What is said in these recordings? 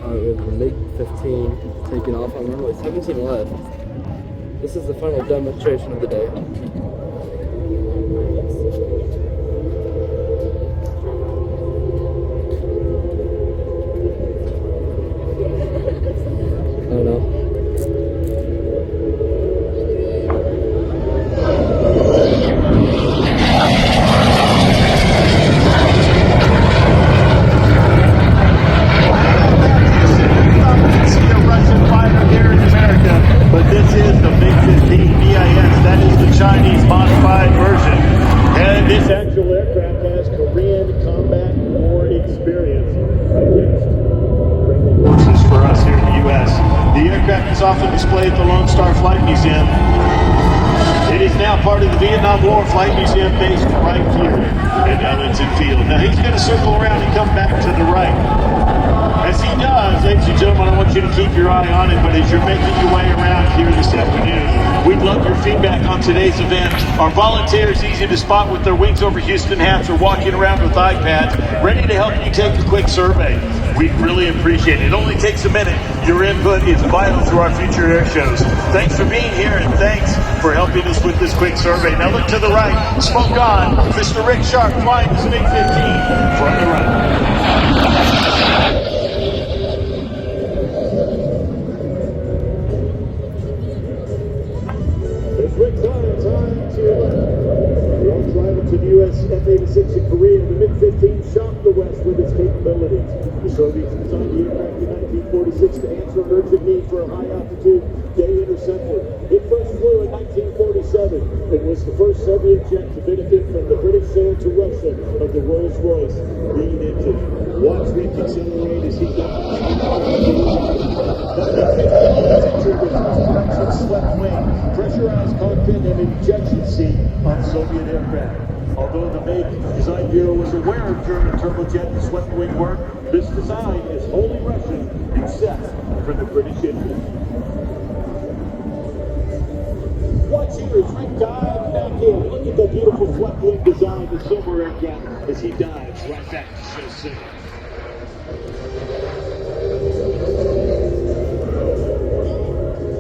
We have the MiG-15 taking off on runway 17 left. This is the final demonstration of the day. Oh no. But this is the MiG-15 BIS. That is the Chinese modified version. And this actual aircraft has Korean combat war experience against training forces for us here in the U.S. The aircraft is often displayed at the Lone Star Flight Museum. It is now part of the Vietnam War Flight Museum based right here at Ellington Field. Now he's going to circle around and come back to the right. As he does, ladies and gentlemen, I want you to keep your eye on it, but as you're making your way around here this afternoon, we'd love your feedback on today's event. Our volunteers, easy to spot with their Wings Over Houston hats, are walking around with iPads, ready to help you take a quick survey. We'd really appreciate it. It only takes a minute. Your input is vital to our future air shows. Thanks for being here, and thanks for helping us with this quick survey. Now look to the right, smoke on, Mr. Rick Sharp flying his MiG-15 from the right. To the U.S. F-86 in Korea, the MiG-15 shocked the West with its capabilities. The Soviets designed the aircraft in 1946 to answer an urgent need for a high-altitude day interceptor. It first flew in 1947 and was the first Soviet jet to benefit from the British sale to Russia of the Rolls-Royce green engine. Watch Rick accelerate as he got swept wing, pressurized cockpit, and ejection seat on Soviet aircraft. Although the MiG Design Bureau was aware of German turbojet and swept wing work, this design is wholly Russian except for the British engine. Watch here as Rick dives back in. Look at the beautiful swept wing design, the silver aircraft, as he dives right back to show center.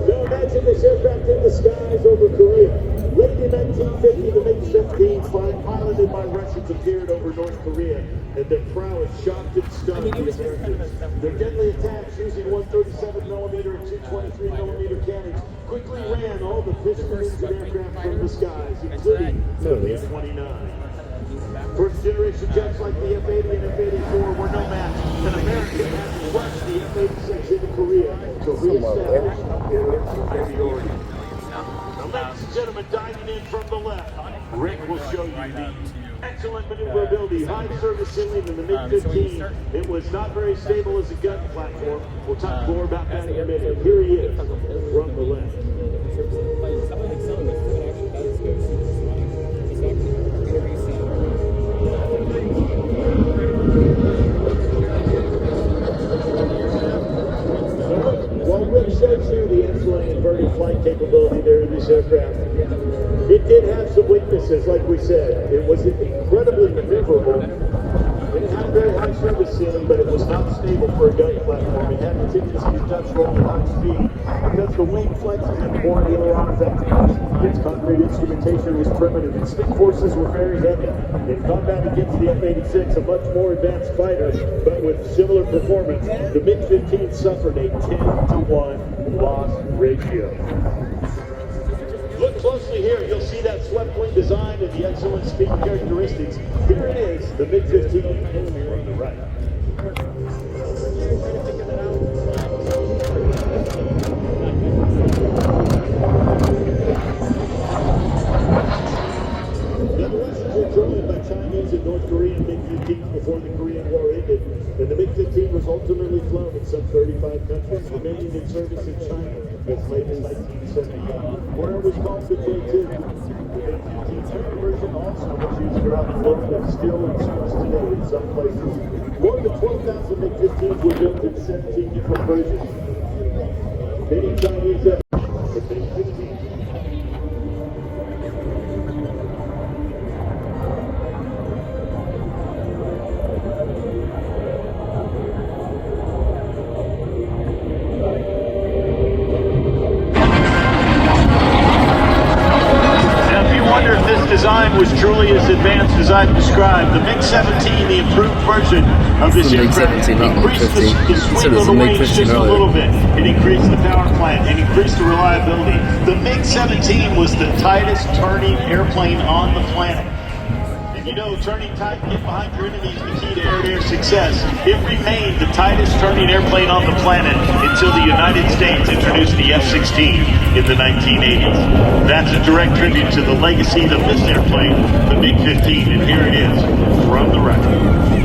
Now imagine this aircraft in the skies over Korea. Late in 1950, the MiG-15 piloted by Russians appeared over North Korea, and their prowess shocked and stunned the Americans. Their deadly attacks using 137mm and 223mm cannons quickly ran all the piston-engine aircraft from the skies, including the B-29. First-generation jets like the F-80 and F-84 were no match, and America had to rush the F-86 into Korea to reestablish their superiority. Ladies and gentlemen, diving in from the left, Rick will show you the excellent maneuverability, high service ceiling in the MiG-15. It was not very stable as a gun platform. We'll talk more about that in a minute. Here he is from the left. While Rick shows you the excellent inverted flight capability there in this aircraft, it did have some weaknesses, like we said. It was incredibly maneuverable. It had a very high service ceiling, but it was not stable for a gun platform. It had a tendency to touch roll at high speed because the wing flexes and poor aileron effectiveness. Its concrete instrumentation was primitive. Its stick forces were very heavy. In combat against the F-86, a much more advanced fighter, but with similar performance, the MiG-15 suffered a 10-to-1 loss ratio. Look closely here, you'll see that swept wing design and the excellent speed characteristics. Here it is, the MiG-15 on the right. Now the Russians were joined by Chinese and North Korean MiG-15s before the Korean War ended, and the MiG-15 was ultimately flown in some 35 countries, remaining in service in China as late as 1971, where it was called the J-2. The MiG-15 version also was used throughout the world and still in service today in some places. More than 12,000 MiG-15s were built in 17 different versions. Many Chinese have the MiG-15. I've described. The MiG-17, the improved version of this the aircraft, MiG-17, not increased the MiG-15. swing of the wings just a little bit. It increased the power plant. It increased the reliability. The MiG-17 was the tightest turning airplane on the planet. And you know, turning tight, get behind your enemy is the key to air-to-air success. It remained the tightest turning airplane on the planet until the United States introduced the F-16 in the 1980s. That's a direct tribute to the legacy of this airplane, the MiG-15, and here it is from the record.